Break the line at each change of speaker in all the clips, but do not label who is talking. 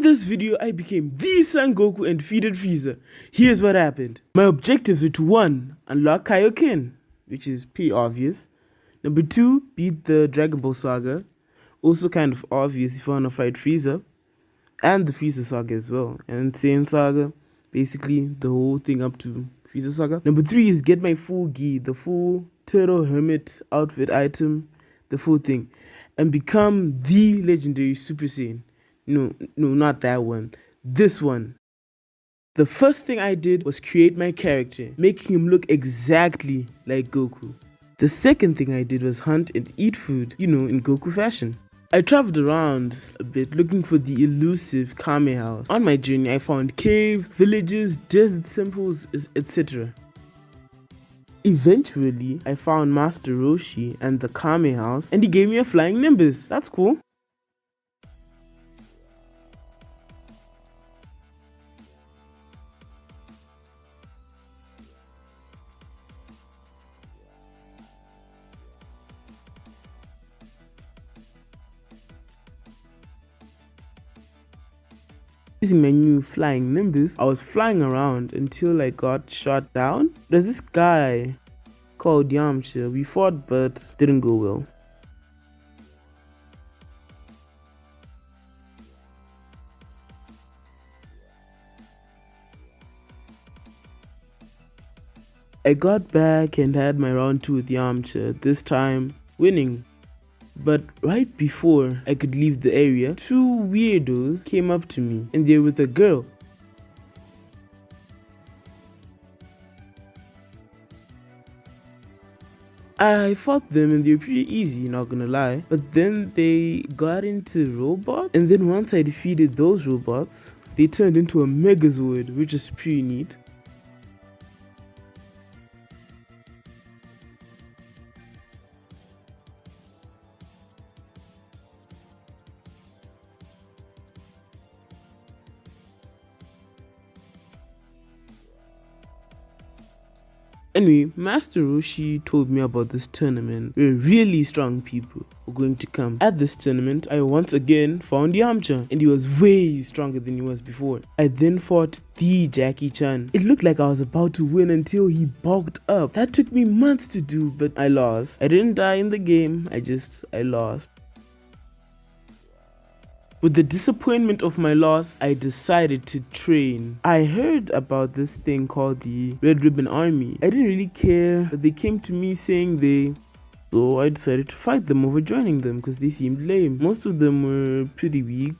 this video, I became the Son Goku and defeated Frieza. Here's what happened. My objectives were to 1. Unlock Kaioken, which is pretty obvious. Number 2, beat the Dragon Ball Saga. Also kind of obvious if you want to fight Frieza. And the Frieza Saga as well. And Saiyan Saga, basically the whole thing up to Frieza Saga. Number 3 is get my full gi, the full Turtle Hermit outfit item, the full thing. And become the legendary Super Saiyan. No, not that one. This one. The first thing I did was create my character, making him look exactly like Goku. The second thing I did was hunt and eat food, in Goku fashion. I traveled around a bit looking for the elusive Kame house. On my journey, I found caves, villages, desert temples, etc. Eventually, I found Master Roshi and the Kame house, and he gave me a flying Nimbus. That's cool. Using my new flying Nimbus, I was flying around until I got shot down. There's this guy called Yamcha. We fought but didn't go well. I got back and had my round 2 with Yamcha, this time winning. But right before I could leave the area, 2 weirdos came up to me and they were with a girl. I fought them and they were pretty easy, not gonna lie. But then they got into robots, and then once I defeated those robots, they turned into a Megazord, which is pretty neat. Anyway, Master Roshi told me about this tournament where really strong people were going to come. At this tournament, I once again found Yamcha, and he was way stronger than he was before. I then fought the Jackie Chan. It looked like I was about to win until he bulked up. That took me months to do, but I lost. I didn't die in the game, I lost. With the disappointment of my loss, I decided to train. I heard about this thing called the Red Ribbon Army. I didn't really care, but they came to me saying so I decided to fight them over joining them because they seemed lame. Most of them were pretty weak.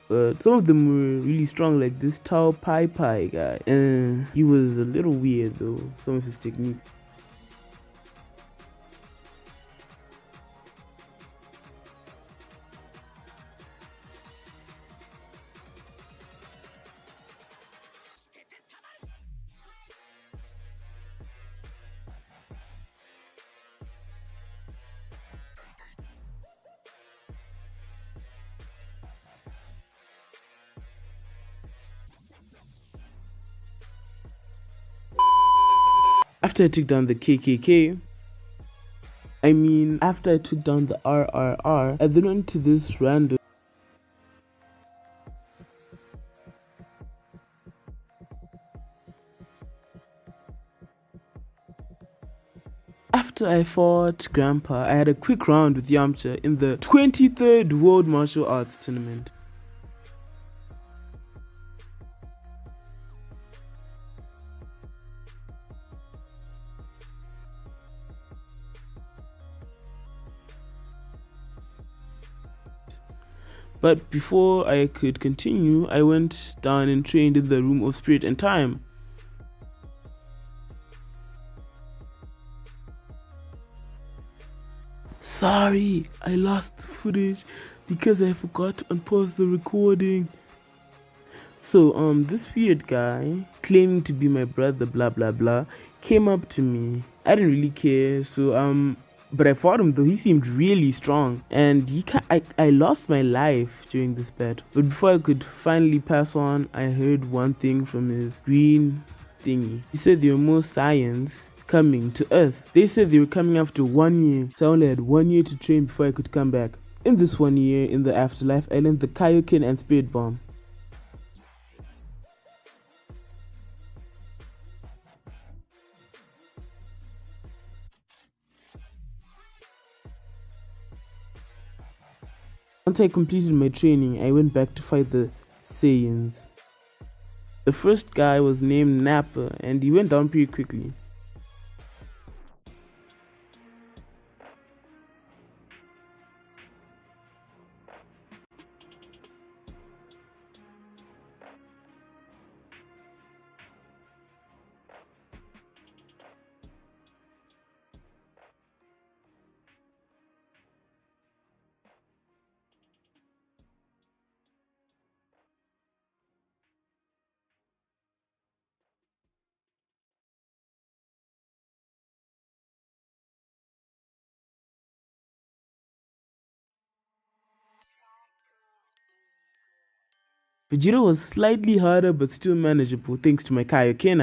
But some of them were really strong, like this Tao Pai Pai guy. And he was a little weird though, some of his techniques. After I took down the KKK, after I took down the RRR, I then went to this random After I fought Grandpa, I had a quick round with Yamcha in the 23rd World Martial Arts Tournament. But before I could continue, I went down and trained in the Room of Spirit and Time. Sorry, I lost footage because I forgot to unpause the recording. So, this weird guy claiming to be my brother, blah blah blah, came up to me. I didn't really care, so but I fought him though. He seemed really strong, and I lost my life during this battle. But before I could finally pass on, I heard one thing from his green thingy. He said there were more Saiyans coming to Earth. They said they were coming after 1 year, so I only had 1 year to train before I could come back. In this 1 year, in the afterlife, I learned the Kaioken and Spirit Bomb. Once I completed my training, I went back to fight the Saiyans. The first guy was named Nappa, and he went down pretty quickly. Vegeta was slightly harder but still manageable thanks to my Kaioken.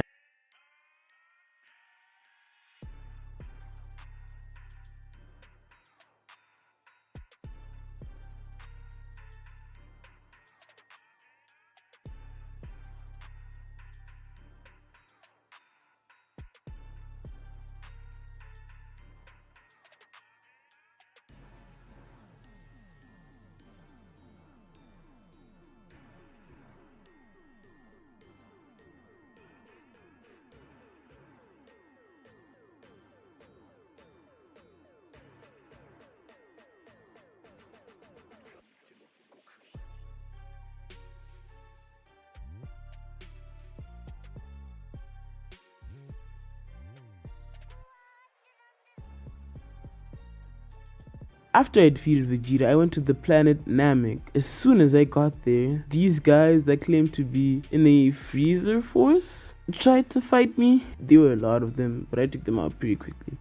After I defeated Vegeta, I went to the planet Namek. As soon as I got there, these guys that claimed to be in a freezer force tried to fight me. There were a lot of them, but I took them out pretty quickly.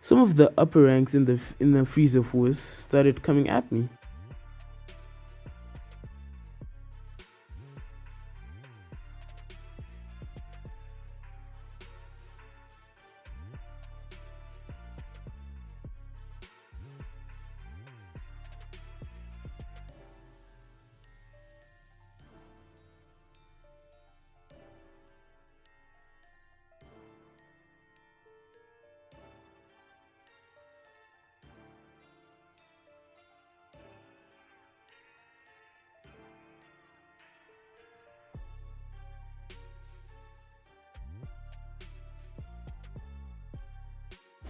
Some of the upper ranks in the freezer force started coming at me.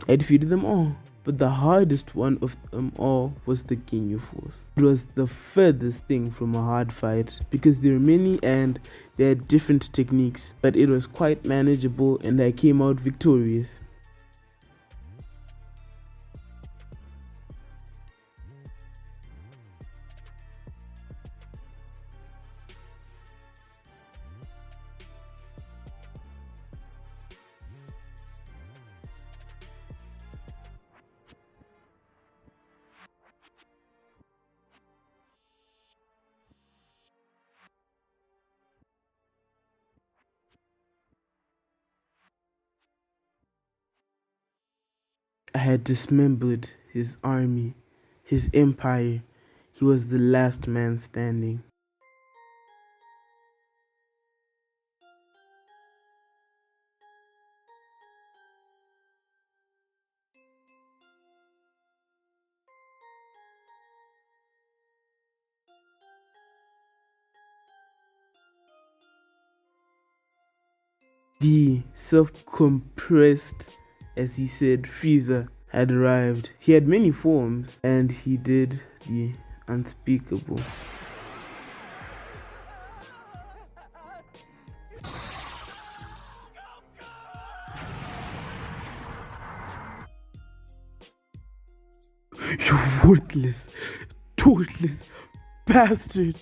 I defeated them all, but the hardest one of them all was the Ginyu Force. It was the furthest thing from a hard fight because there were many and they had different techniques, but it was quite manageable and I came out victorious. I had dismembered his army, his empire. He was the last man standing. The self-compressed, as he said, Frieza had arrived. He had many forms, and he did the unspeakable. You worthless, toothless bastard!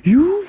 You